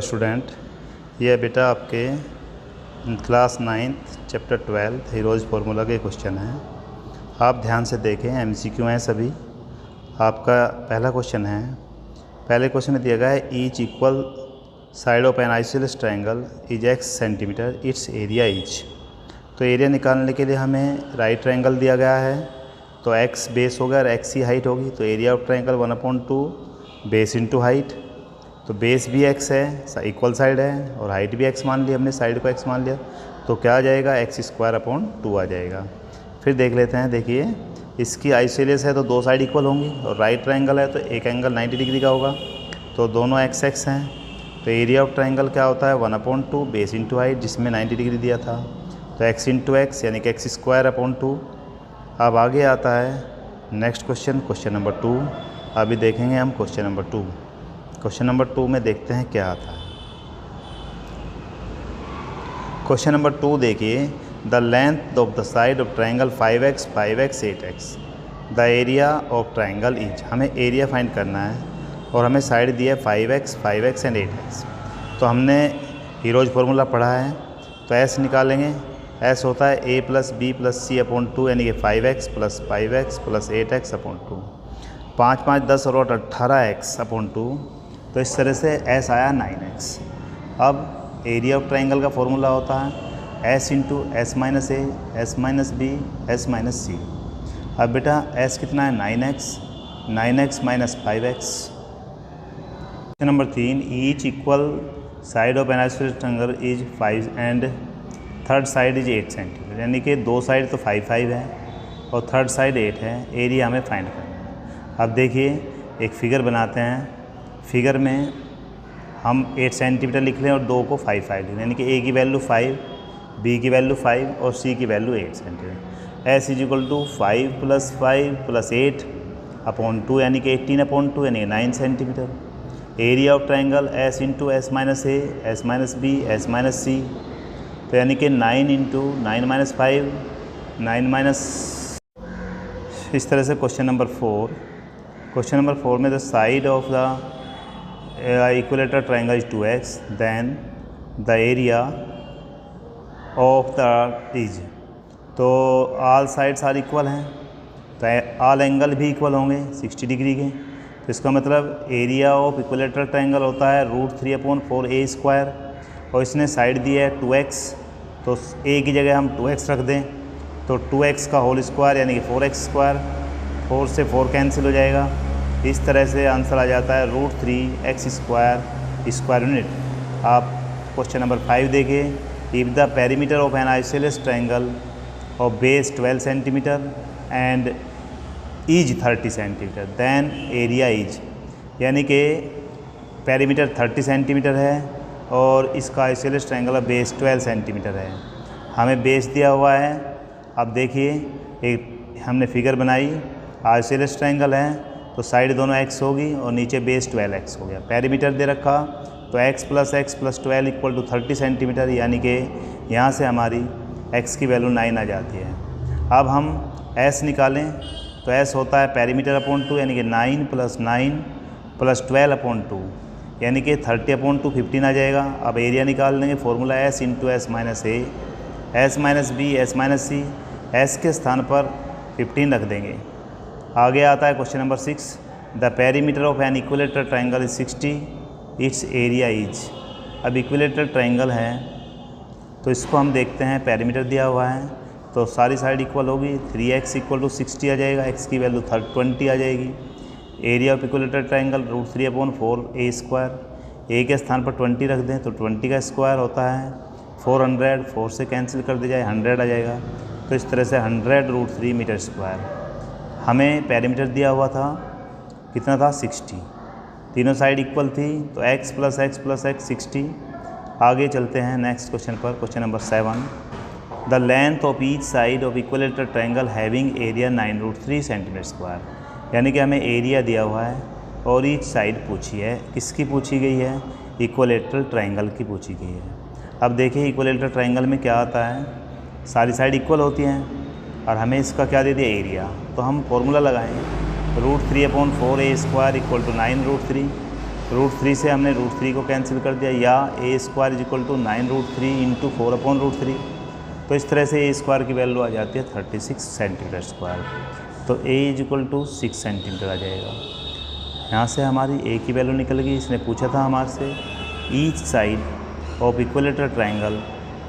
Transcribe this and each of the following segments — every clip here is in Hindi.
स्टूडेंट, ये बेटा आपके class 9th chapter 12 heroes formula के क्वेश्चन हैं। आप ध्यान से देखें, एमसीक्यू हैं सभी। आपका पहला क्वेश्चन है, पहले क्वेश्चन में दिया गया है each equal side of an isosceles triangle is x centimetre, it's area is. तो एरिया निकालने के लिए हमें राइट ट्रायंगल दिया गया है, तो x बेस होगा और x ही हाइट होगी, तो area of triangle 1/2 base into height. तो बेस भी x है, इक्वल साइड है, और हाइट भी x मान लिया हमने, साइड को x मान लिया, तो क्या आ जाएगा x² आ जाएगा। फिर देख लेते हैं, देखिए इसकी आइसोसेलेस है तो दो साइड इक्वल होंगी, और राइट ट्रायंगल है तो एक एंगल 90 डिग्री का होगा, तो दोनों x हैं। तो एरिया ऑफ ट्रायंगल क्या होता है 1/2 बेस इंटू हाइट, जिसमें 90 डिग्री दिया था, तो x इंटू एक्स यानी कि x²/2। अब आगे आता है नेक्स्ट क्वेश्चन नंबर 2। अभी देखेंगे हम क्वेश्चन नंबर 2। क्वेश्चन नंबर 2 में देखते हैं क्या आता है। क्वेश्चन नंबर 2 देखिए, the length of the side of triangle 5x 5x 8x, the area of triangle is. हमें एरिया फाइंड करना है और हमें साइड दिया है 5x 5x एंड 8x। तो हमने हीरोज फार्मूला पढ़ा है, तो s निकालेंगे। s होता है a + b + c/2 यानी कि 5x + 5x + 8x/2। 5 5 10 और 8 18x/2, तो इस तरह से s आया 9x। अब एरिया ऑफ ट्रायंगल का फॉर्मूला होता है s into s minus a, s minus b, s minus c. अब बेटा s कितना है 9x minus 5x। Question number 3, each equal side of an isosceles triangle is 5 and third side is 8 centimetre, यानी कि दो साइड तो 5 5 है और थर्ड साइड 8 है। एरिया हमें फाइंड करना है। अब देखिए एक फिगर बनाते हैं, फिगर में हम 8 सेंटीमीटर लिख लें और 2 को 5 5 लिख लें, यानी कि a की वैल्यू 5, b की वैल्यू 5 और c की value 8 centimetre. s is equal to 5 + 5 + 8/2 यानी कि 18/2 यानी कि 9 centimetre. Area of triangle s into s minus a, s minus b, s minus c, तो यानी कि 9 इंटू 9 माइनस 5 9 माइनस। इस तरह से क्वेश्चन नंबर 4। क्वेश्चन नंबर 4 में the side of the equilateral triangle is 2x, then the area of the is. तो ऑल साइड्स आर इक्वल हैं, तो ऑल एंगल भी इक्वल होंगे 60 डिग्री के। तो इसका मतलब एरिया ऑफ इक्विलेटरल ट्रायंगल होता है √3/4a², और इसने साइड दी है 2x, तो a की जगह हम 2x रख दें, तो 2x का होल स्क्वायर यानी कि 4x², 4 से 4 कैंसिल हो जाएगा। इस तरह से आंसर आ जाता है √3x² स्क्वायर यूनिट। आप क्वेश्चन नंबर 5 देखिए, if the perimeter of an isosceles triangle of base 12 centimetre and is 30 centimetre, then area is. यानी कि पेरीमीटर 30 सेंटीमीटर है और इसका isosceles triangle of base 12 centimetre है। हमें बेस दिया हुआ है। अब देखिए एक हमने फिगर बनाई, आइसोसेलेस ट्रायंगल है तो साइड दोनों x होगी और नीचे बेस 12x हो गया। पेरीमीटर दे रखा तो x + x + 12 = 30 सेंटीमीटर, यानी कि यहाँ से हमारी x की वैल्यू 9 आ जाती है। अब हम s निकालें, तो s होता है पेरीमीटर/2 यानी कि 9 + 9 + 12/2 यानी कि 30/2 15 आ जाएगा। अब एरिया निकाल देंगे, formula s into s minus a, s minus b, s minus c, s के स्थान पर 15 रख देंगे। आगे आता है question number 6, the perimeter of an equilateral triangle is 60, it's area is. अब इक्विलेटरल ट्रायंगल है तो इसको हम देखते हैं, पेरीमीटर दिया हुआ है तो सारी साइड इक्वल होगी, 3x = 60 आ जाएगा, x की वैल्यू 20 आ जाएगी। Area of equilateral triangle √3/4a², a के स्थान पर 20 रख दें तो 20 का स्क्वायर होता है 400, 4 से कैंसिल कर दिया जाए 100 आ जाएगा। तो इस तरह से 100 √3 मीटर स्क्वायर। हमें पेरीमीटर दिया हुआ था, कितना था 60, तीनों साइड इक्वल थी, तो x + x + x 60। आगे चलते हैं नेक्स्ट क्वेश्चन पर। Question number 7, the length of each side of equilateral triangle having area 9√3 सेंटीमीटर², यानी कि हमें एरिया दिया हुआ है और ईच साइड पूछी है। किसकी पूछी गई है? इक्विलेटरल ट्रायंगल की पूछी गई है। अब देखिए इक्विलेटरल ट्रायंगल में क्या आता है, सारी साइड इक्वल होती हैं और हमें इसका क्या दे दिया एरिया, तो हम फॉर्मूला लगाएं √3/4a² = 9√3। √3 से हमने √3 को कैंसिल कर दिया, या a² = 9√3 × 4/√3। तो इस तरह से a² की वैल्यू आ जाती है 36 सेंटीमीटर स्क्वायर। तो a = 6 सेंटीमीटर आ जाएगा। यहाँ से हमारी a की वैल्यू निकल गई। इसने पूछा था हमारे से each side of equilateral triangle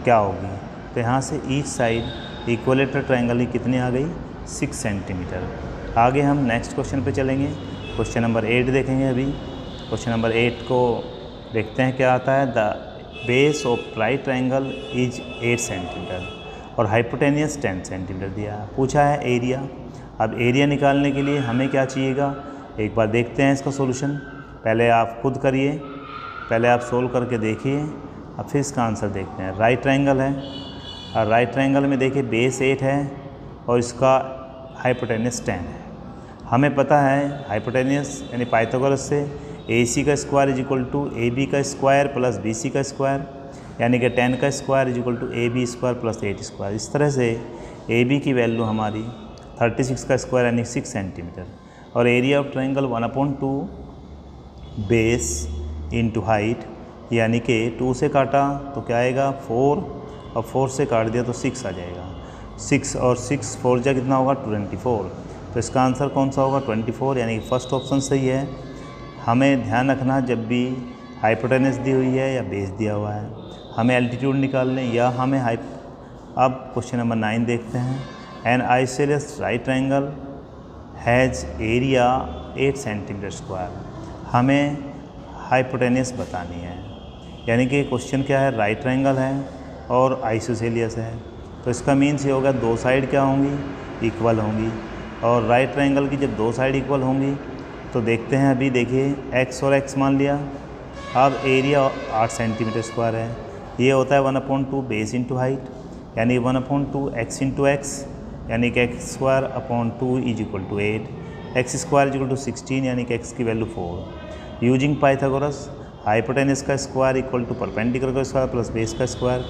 क्या होगी, तो यहाँ से ईच साइड इक्विलेटरल ट्रायंगल की कितनी आ गई, 6 सेंटीमीटर। आगे हम नेक्स्ट क्वेश्चन पे चलेंगे। क्वेश्चन नंबर 8 देखेंगे अभी। क्वेश्चन नंबर 8 को देखते हैं क्या आता है। The base of right triangle is 8 centimetre और हाइपोटेनियस 10 सेंटीमीटर दिया है। पूछा है एरिया। अब एरिया निकालने के लिए हमें क्या चाहिएगा, एक बार देखते हैं इसका सॉल्यूशन। पहले आप खुद करिए, पहले आप सोल्व करके देखिए, अब फिर इसका आंसर देखते हैं। राइट ट्रायंगल है और राइट ट्रायंगल में देखिए बेस 8 है और इसका हाइपोटेनियस 10 है। हमें पता है हाइपोटेनियस यानी पाइथागोरस से AC² = AB² + BC², यानी कि 10² = AB² + 8²। इस तरह से AB की वैल्यू हमारी 36² यानी 6 सेंटीमीटर और area of triangle 1/2 base into height, यानी कि 2 से काटा तो क्या आएगा 4 और 4 से काट दिया तो 6 आ जाएगा। 6 और 6 4 जा कितना होगा 24। तो इसका आंसर कौन सा होगा 24, यानी कि फर्स्ट ऑप्शन सही है। हमें ध्यान रखना जब भी हाइपोटेनस दी हुई है या बेस दिया हुआ है, हमें एल्टीट्यूड निकालने या हमें अब क्वेश्चन नंबर 9 देखते हैं। N isosceles right triangle has area 8 centimetre square. हमें हाइपोटेनस बतानी है, यानी कि क्वेश्चन क्या है, राइट ट्रायंगल है और आइसोसेलियस है। तो इसका मीन्स ये होगा दो साइड क्या होंगी, इक्वल होंगी। और राइट ट्रायंगल की जब दो साइड इक्वल होंगी तो देखते हैं। अभी देखिए x और x मान लिया। अब एरिया 8 सेंटीमीटर स्क्वायर है। ये होता है 1/2 बेस इंटू हाइट, यानी 1/2 x इंटू एक्स, यानी कि x² /2 = 8, x² = 16, यानी कि x की वैल्यू 4। यूजिंग पाइथागोरस हाइपोटेनस का स्क्वायर इक्वल टू परपेंडिकुलर का स्क्वायर प्लस बेस का स्क्वायर।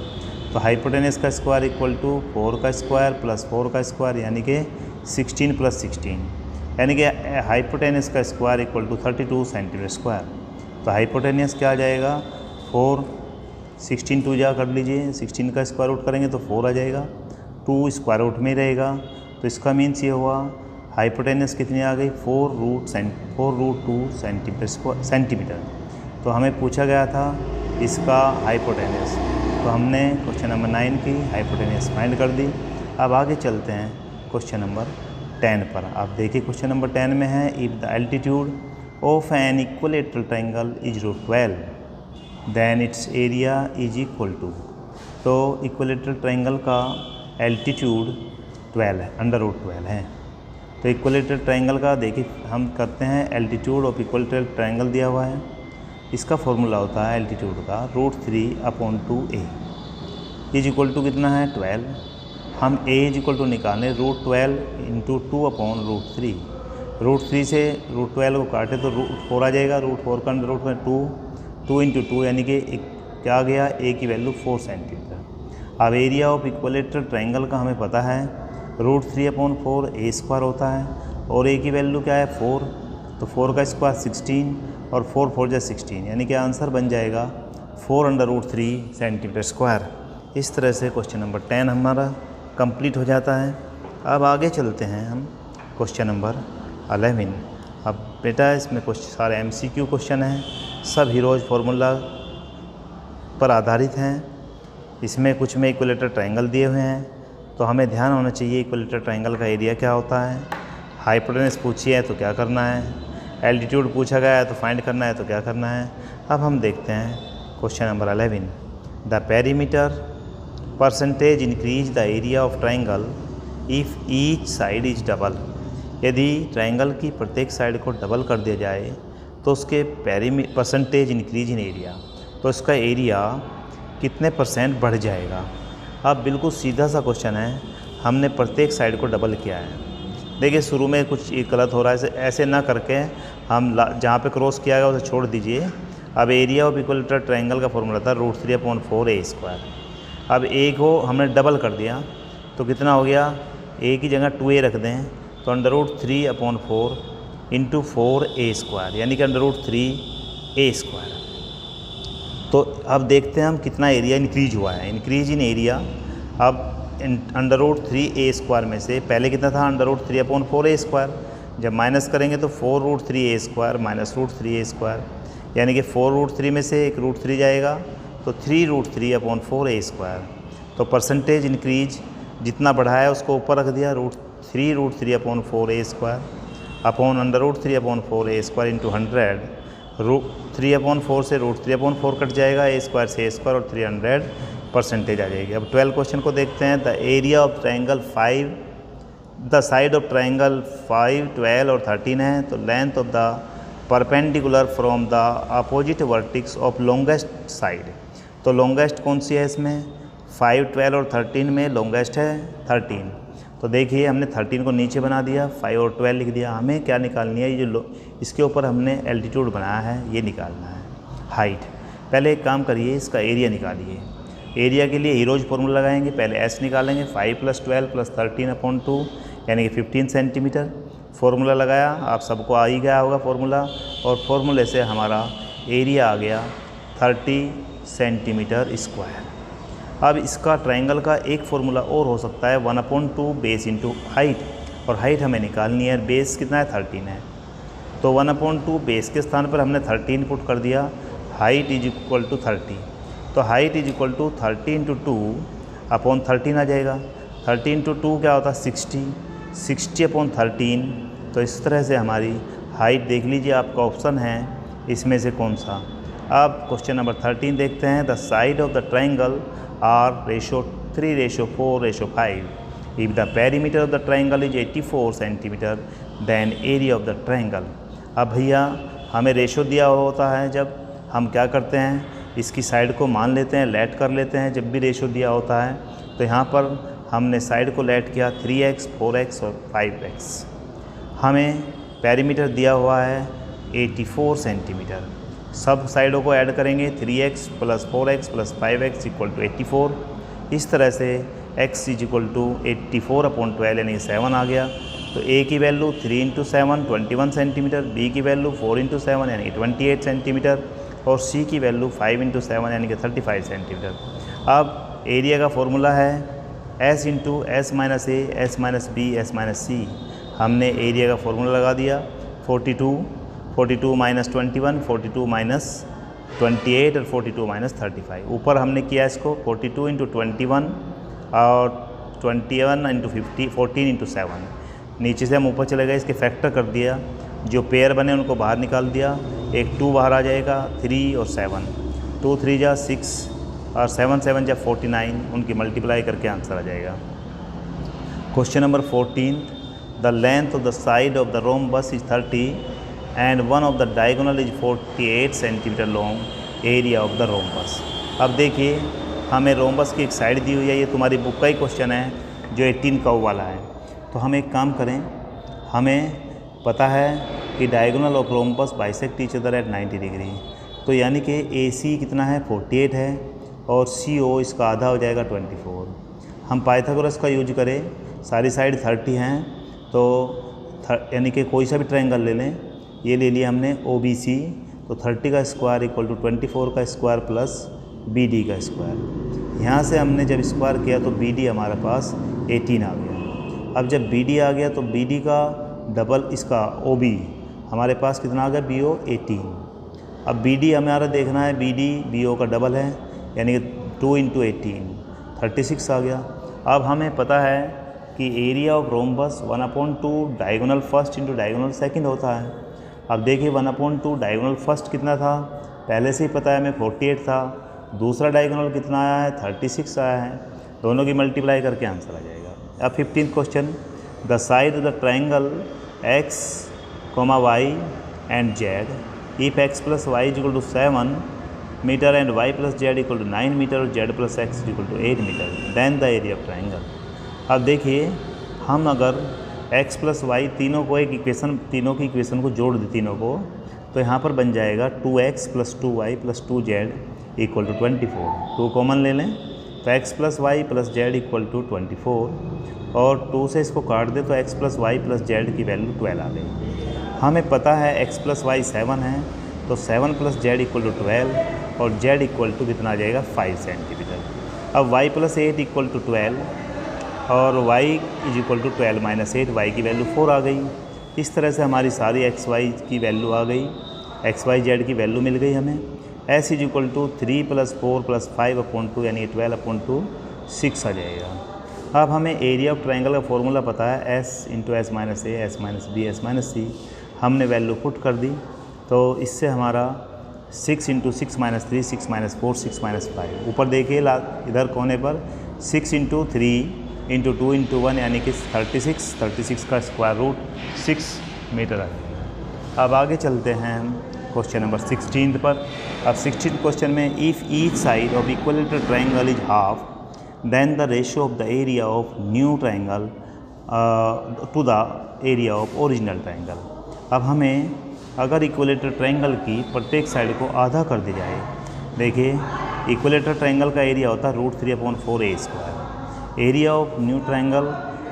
तो हाइपोटेनस का स्क्वायर इक्वल टू 4 का स्क्वायर प्लस 4 का स्क्वायर, यानी कि 16 + 16, यानी कि हाइपोटेनस का square equal to 32 centimetre square. तो हाइपोटेनस क्या आ जाएगा 4, 16 2 जा कर लीजिए, 16 का स्क्वायर रूट करेंगे तो 4 आ जाएगा, 2 स्क्वायर रूट में ही रहेगा। तो इसका मीन्स ये हुआ हाइपोटेनस कितनी आ गई 4√2 सेंटीमीटर। तो हमें पूछा गया था इसका हाइपोटेनस, तो हमने क्वेश्चन नंबर 9 की हाइपोटेनस फाइंड कर दी। अब आगे चलते हैं क्वेश्चन नंबर 10 पर। आप देखिए क्वेश्चन नंबर 10 में है if the altitude of an equilateral triangle is √12 then its area is equal to. तो इक्विलेटरल ट्रायंगल का एल्टीट्यूड 12 है, √12 है। तो इक्विलेटरल ट्रायंगल का देखिए हम करते हैं, एल्टीट्यूड ऑफ इक्विलेटरल ट्रायंगल दिया हुआ है। इसका फॉर्मूला होता है एल्टीट्यूड का √3/2a इज इक्वल टू कितना है 12। हम a इज इक्वल टू निकालें √12 × 2/√3। √3 से √12 को काटे तो √4 आ जाएगा, √4 का √2 2 × 2, यानी कि क्या आ गया a की वैल्यू 4 सेंटीमीटर। अब एरिया ऑफ इक्विलेटरल ट्रायंगल का हमें पता है √3/4 a² होता है और a की वैल्यू क्या है 4, तो 4 का स्क्वायर 16 और 4 4 जा 16, यानी कि आंसर बन जाएगा 4√3 सेंटीमीटर स्क्वायर। इस तरह से क्वेश्चन नंबर 10 हमारा कंप्लीट हो जाता है। अब आगे चलते हैं हम क्वेश्चन नंबर 11। अब बेटा इसमें कुछ सारे MCQ क्वेश्चन हैं, सब हीरोज फार्मूला पर आधारित हैं। इसमें कुछ में इक्विलेटरल ट्रायंगल दिए हुए हैं, तो हमें ध्यान होना चाहिए इक्विलेटरल ट्रायंगल का एरिया क्या होता है। हाइपोटेनस पूछी है तो क्या करना है, एल्टीट्यूड पूछा गया है तो फाइंड करना है तो क्या करना है। अब हम देखते हैं question number 11। The perimeter percentage increase the area of triangle if each side is double. यदि ट्रायंगल की प्रत्येक साइड को डबल कर दिया जाए तो उसके परसेंटेज इंक्रीज इन एरिया, तो इसका एरिया कितने % बढ़ जाएगा। अब बिल्कुल सीधा सा क्वेश्चन है, हमने प्रत्येक साइड को डबल किया है। देखिए शुरू में कुछ गलत हो रहा है, ऐसे ना करके हम जहाँ पे क्रॉस किया गया उसे छोड़ दीजिए। अब एरिया ऑफ इक्विलेटरल ट्रायंगल का फॉर्मूला था √3/4a²। अब a को हमने डबल कर दिया तो कितना हो गया, a की जगह 2a रख दें तो √3/4 × 4a², यानी कि √3 ए स्क्वायर। तो अब देखते हैं हम कितना एरिया इंक्रीज हुआ है। इंक्रीज इन एरिया, अब √3a² में से पहले कितना था, √3/4a²। जब माइनस करेंगे तो 4√3a² माइनस √3a², यानी कि 4√3 में से एक √3 जाएगा तो 3√3/4a²। तो परसेंटेज इंक्रीज जितना बढ़ा है उसको ऊपर रख दिया, √3/4a² अपॉन √3/4a² इंटू 100। 3/4 से √3/4 कट जाएगा, a² से a² और 300 परसेंटेज आ जाएगी। अब 12 क्वेश्चन को देखते हैं। The area of triangle 5, the side of triangle 5, 12 और 13 है, तो length of the perpendicular from the opposite vertices of longest side. तो लॉन्गेस्ट कौन सी है इसमें, 5, 12 और 13 में लॉन्गेस्ट है 13। तो देखिए हमने 13 को नीचे बना दिया, 5 और 12 लिख दिया। हमें क्या निकालनी है, ये जो इसके ऊपर हमने एल्टीट्यूड बनाया है ये निकालना है, हाइट। पहले एक काम करिए, इसका एरिया निकालिए। एरिया के लिए हीरोज फार्मूला लगाएंगे, पहले एस निकालेंगे, 5 + 12 + 13/2 यानी कि 15 सेंटीमीटर। फार्मूला लगाया, आप सबको आ ही गया होगा फार्मूला, और फार्मूले से हमारा एरिया आ गया 30 सेंटीमीटर स्क्वायर। अब इसका ट्रायंगल का एक फार्मूला और हो सकता है, 1/2 बेस इंटू हाइट, और हाइट हमें निकालनी है। बेस कितना है, 13 है, तो 1/2 बेस के स्थान पर हमने 13 पुट कर दिया। हाइट इज इक्वल टू 30, तो हाइट इज इक्वल टू 30 × 2/13 आ जाएगा। 30 × 2 क्या होता है, 60, 60/13। तो इस तरह से हमारी हाइट देख लीजिए, आपका ऑप्शन है इसमें से कौन सा। अब क्वेश्चन नंबर 13 देखते हैं। The side of the triangle are ratio 3:4:5। If the perimeter of the triangle is 84 centimetre then area of the triangle. अब भैया हमें रेशो दिया होता है, जब हम क्या करते हैं, इसकी साइड को मान लेते हैं, लेट कर लेते हैं। जब भी रेशो दिया होता है तो यहाँ पर हमने साइड को लेट किया 3x, 4x और 5x। हमें पेरीमीटर दिया हुआ है 84 सेंटीमीटर। सब साइडों को ऐड करेंगे, 3x + 4x + 5x = 84। इस तरह से x = 84/12 यानी 7 आ गया। तो a की वैल्यू 3 × 7 21 सेंटीमीटर, b की वैल्यू 4 × 7 यानी कि 28 सेंटीमीटर, और c की वैल्यू 5 × 7 यानी कि 35 सेंटीमीटर। अब एरिया का फॉर्मूला है s × s - a, s - b, s - c। हमने एरिया का फॉर्मूला लगा दिया, 42 - 21, 42 - 28 और 42 - 35। ऊपर हमने किया इसको 42 × 21 और 21 × 50, 14 × 7। नीचे से हम ऊपर चले गए, इसके फैक्टर कर दिया, जो पेयर बने उनको बाहर निकाल दिया। एक 2 बाहर आ जाएगा, 3 और 7, 2 3 जा 6 और 7 7 जा 49, उनकी मल्टीप्लाई करके आंसर आ जाएगा। Question number 14। The length of the side of the rhombus is 30 and one of the diagonal is 48 centimetre long, area of the rhombus. अब देखिए हमें रोम्बस की एक साइड दी हुई है, ये तुम्हारी बुक का ही क्वेश्चन है जो 18 कर्व वाला है। तो हम एक काम करें, हमें पता है कि diagonal of rhombus bisect each other at 90 degree. तो यानी कि AC कितना है, 48 है, और CO इसका आधा हो जाएगा 24। हम पाइथागोरस का यूज करें, सारी साइड 30 हैं, तो यानी कि कोई सा भी ट्रायंगल ले लें। ये ले लिया हमने OBC, तो 30 का स्क्वायर इक्वल टू 24 का स्क्वायर प्लस BD का स्क्वायर। यहाँ से हमने जब स्क्वायर किया तो BD हमारे पास 18 आ गया। अब जब BD आ गया तो BD का डबल इसका OB हमारे पास कितना आ गया, BO 18। अब BD हमारा देखना है, BD BO का डबल है यानी कि 2 × 18 36 आ गया। अब हमें पता है कि area of rhombus 1/2 diagonal first into diagonal second होता है। अब देखिए 1/2 डायगोनल फर्स्ट कितना था, पहले से ही पता है हमें 48 था। दूसरा डायगोनल कितना आया है, 36 आया है। दोनों की मल्टीप्लाई करके आंसर आ जाएगा। अब 15th question. The side of the triangle x, y and z if x + y = 7 metre and y + z = 9 metre और z + x = 8 metre, then the area of triangle. अब देखिए हम अगर x + y तीनों को एक इक्वेशन, तीनों की इक्वेशन को जोड़ दें तीनों को, तो यहाँ पर बन जाएगा 2x + 2y + 2z = 24। 2 कॉमन ले लें तो x + y + z = 24, और 2 से इसको काट दें तो x + y + z की वैल्यू 12 आ गई। हमें पता है x + y 7 है, तो तो 7 + z = 12 और z = कितना आ जाएगा 5 सेंटीमीटर। अब y + 8 = 12 और y = 12 - 8, y की वैल्यू 4 आ गई। इस तरह से हमारी सारी x y की वैल्यू आ गई, x y z की वैल्यू मिल गई हमें। s = 3 + 4 + 5/2 यानी 12/2 6 आ जाएगा। अब हमें एरिया ऑफ ट्रायंगल का फॉर्मूला पता है, s × s - a, s - b, s - c। हमने वैल्यू पुट कर दी तो इससे हमारा 6 × 6 - 3, 6 - 4, 6 - 5। ऊपर देखिए इधर कोने पर 6 × 3 × 2 × 1 यानी कि 36 का स्क्वायर रूट 6 मीटर आ जाएगा। अब आगे चलते हैं हम क्वेश्चन नंबर 16 पर। अब 16th क्वेश्चन में if each side of equilateral triangle is half then the ratio of the area of new triangle to the area of original triangle। अब हमें अगर इक्विलेटरल ट्रायंगल की प्रत्येक साइड को आधा कर दिया जाए, देखिए इक्विलेटरल ट्रायंगल का एरिया होता है √3/4a²। Area of new triangle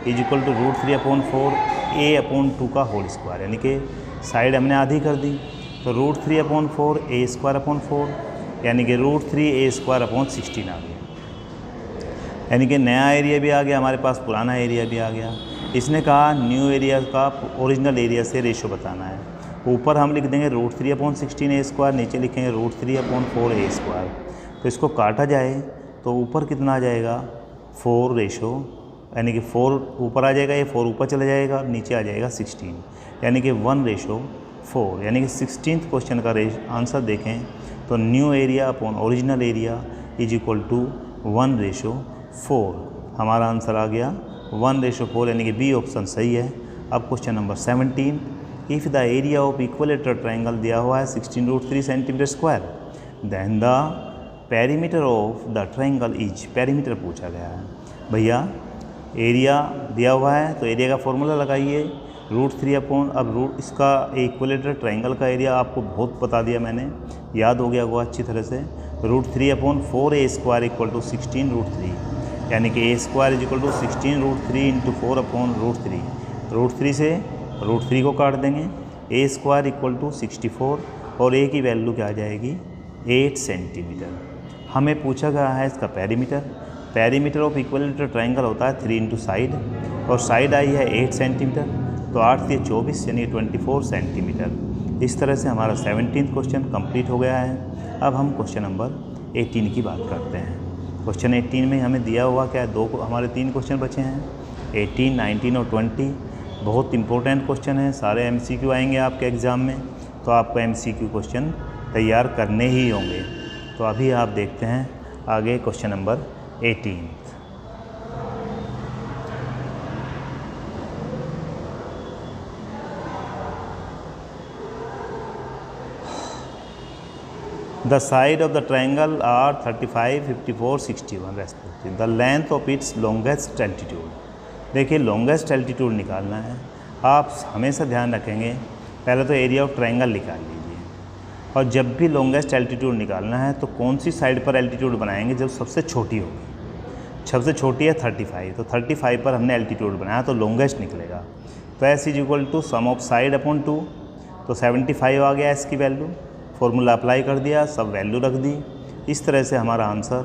= √3/4 a/2 का होल स्क्वायर, यानी कि साइड हमने आधी कर दी तो √3/4 a²/4 यानी कि √3a²/16 आ गया। यानी कि नया एरिया भी आ गया हमारे पास, पुराना एरिया भी आ गया। इसने कहा न्यू एरिया का ओरिजिनल एरिया से रेशो बताना है। ऊपर हम लिख देंगे √3/16a², नीचे लिखेंगे √3/4a²। तो इसको काटा जाए तो ऊपर कितना आ जाएगा 4 रेशो, यानी कि 4 ऊपर आ जाएगा, ये 4 ऊपर चला जाएगा, नीचे आ जाएगा 16, यानी कि 1/4। यानी कि 16th क्वेश्चन का आंसर देखें तो new area upon original area = 1/4। हमारा आंसर आ गया 1/4, यानी कि बी ऑप्शन सही है। अब question number 17, if the area of equilateral triangle दिया हुआ है 16√3 cm², then the perimeter of the triangle is, perimeter पूछा गया है। भैया एरिया दिया हुआ है तो एरिया का फॉर्मूला लगाइए √3 अब इसका इक्विलेटरल ट्रायंगल का एरिया आपको बहुत बता दिया मैंने, याद हो गया वो अच्छी तरह से। √3/4a² = 16√3, यानी कि a² = 16√3 × 4/√3। √3 से √3 को काट देंगे, a² = 64 और a की वैल्यू क्या आ जाएगी 8 सेंटीमीटर। हमें पूछा गया है इसका perimeter. Perimeter of equilateral triangle होता है 3 × साइड, और साइड आई है 8 सेंटीमीटर, तो 8 × 24 यानी 24 सेंटीमीटर। इस तरह से हमारा 17th क्वेश्चन कंप्लीट हो गया है। अब हम क्वेश्चन नंबर 18 की बात करते हैं। क्वेश्चन 18 में हमें दिया हुआ क्या है, हमारे 3 क्वेश्चन बचे हैं, 18, 19 और 20। बहुत इंपॉर्टेंट क्वेश्चन है, सारे MCQ आएंगे आपके एग्ज़ाम में, तो आपको MCQ क्वेश्चन तैयार करने ही होंगे। तो अभी आप देखते हैं आगे question number 18। The side of the triangle are 35, 54, 61 respectively. The length of its longest altitude। देखिए लॉन्गेस्ट एल्टीट्यूड निकालना है। आप हमेशा ध्यान रखेंगे पहले तो एरिया ऑफ ट्रायंगल निकाल लीजिए, और जब भी लॉन्गेस्ट एल्टीट्यूड निकालना है तो कौन सी साइड पर एल्टीट्यूड बनाएंगे जब सबसे छोटी होगी। सबसे छोटी है 35, तो 35 पर हमने एल्टीट्यूड बनाया तो लॉन्गेस्ट निकलेगा। तो s = sum of side upon 2, तो 75 आ गया इसकी वैल्यू। फॉर्मूला अप्लाई कर दिया, सब वैल्यू रख दी। इस तरह से हमारा आंसर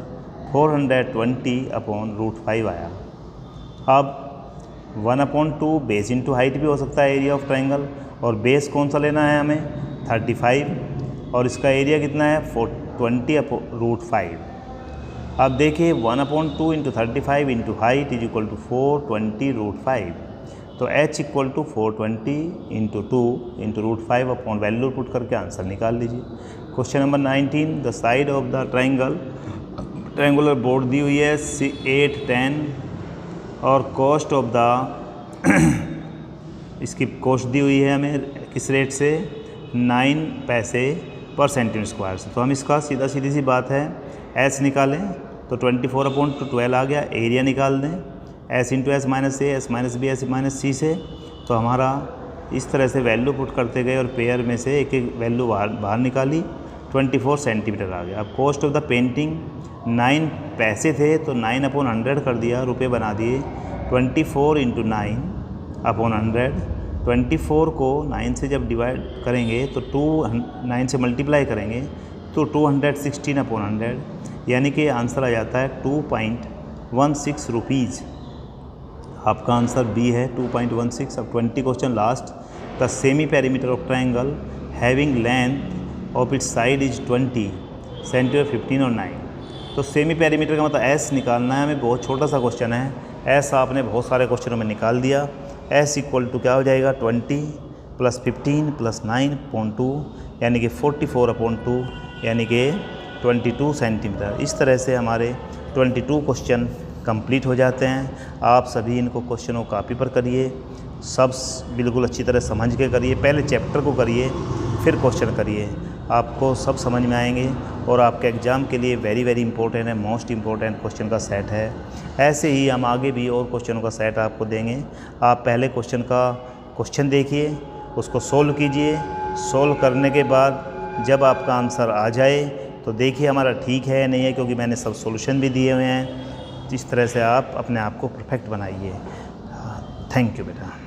420/√5 आया। अब 1/2 बेस इंटू हाइट भी हो सकता है एरिया ऑफ ट्रायंगल, और बेस कौन सा लेना है हमें 35, और इसका एरिया कितना है 420/√5। अब देखिए 1/2 × 35 × हाइट = 420/√5, तो h = 420 × 2 × √5 अपॉन वैल्यू पुट करके आंसर निकाल लीजिए। Question number 19, the side of the triangular board दी हुई है 8, 10 और कॉस्ट ऑफ द इसकी कॉस्ट दी हुई है हमें किस रेट से 9 पैसे पर सेंटीमीटर स्क्वायर से। तो हम इसका सीधी सी बात है s निकालें तो 24/12 आ गया। एरिया निकाल दें s × s - a, s - b, s - c से। तो हमारा इस तरह से वैल्यू पुट करते गए और पेयर में से एक एक वैल्यू बाहर निकाली, 24 सेंटीमीटर आ गया। अब कॉस्ट ऑफ द पेंटिंग 9 पैसे थे तो 9/100 कर दिया, रुपए बना दिए। 24 × 9/100 24 को 9 से जब डिवाइड करेंगे तो 9 से मल्टीप्लाई करेंगे तो 216/100, यानी कि आंसर आ जाता है 2.16 रुपीज़। आपका आंसर बी है 2.16। अब 20 question last. The semi perimeter of triangle having length of its side is 20, centimetre 15 और 9। तो सेमी पेरीमीटर का मतलब एस निकालना है हमें। बहुत छोटा सा क्वेश्चन है। एस आपने बहुत सारे क्वेश्चनों में निकाल दिया। एस इक्वल टू क्या हो जाएगा 20 + 15 + 9.2 यानी कि 44/2 यानी कि 22 सेंटीमीटर। इस तरह से हमारे 22 क्वेश्चन कंप्लीट हो जाते हैं। आप सभी इनको क्वेश्चनों कॉपी पर करिए, सब बिल्कुल अच्छी तरह समझ के करिए। पहले चैप्टर को करिए फिर क्वेश्चन करिए, आपको सब समझ में आएंगे और आपके एग्ज़ाम के लिए वेरी वेरी इंपॉर्टेंट है, मोस्ट इम्पॉर्टेंट क्वेश्चन का सेट है। ऐसे ही हम आगे भी और क्वेश्चनों का सेट आपको देंगे। आप पहले क्वेश्चन देखिए, उसको सोल्व कीजिए। सोल्व करने के बाद जब आपका आंसर आ जाए तो देखिए हमारा ठीक है नहीं है, क्योंकि मैंने सब सॉल्यूशन भी दिए हुए हैं। इस तरह से आप अपने आप को परफेक्ट बनाइए। थैंक यू बेटा।